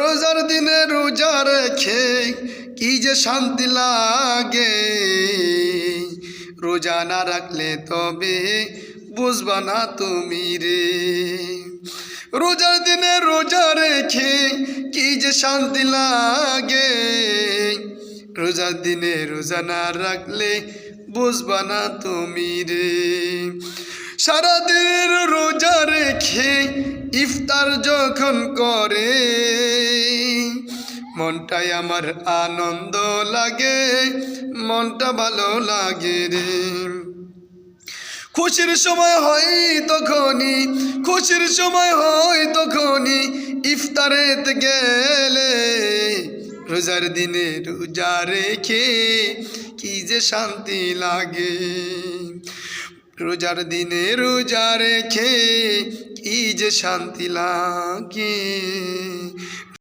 রোজার দিনে রোজা রেখে কি যে শান্তি লাগে, রোজা না রাখলে তবে বুঝবা না তুমি রে। রোজার দিনে রোজা রেখে কি যে শান্তি লাগে, রোজার দিনে রোজা না রাখলে বুঝবা না তুমি রে। সারাদিন রোজা রেখে ইফতার যখন করে, মনটাই আমার আনন্দ লাগে, মনটা ভালো লাগে রে। খুশির সময় হয় তখনই, খুশির সময় হয় তখনই ইফতারেতে গেলে, রোজার দিনে রোজা রেখে কি যে শান্তি লাগে, রোজার দিনে রোজা রেখে কি যে শান্তি লাগে,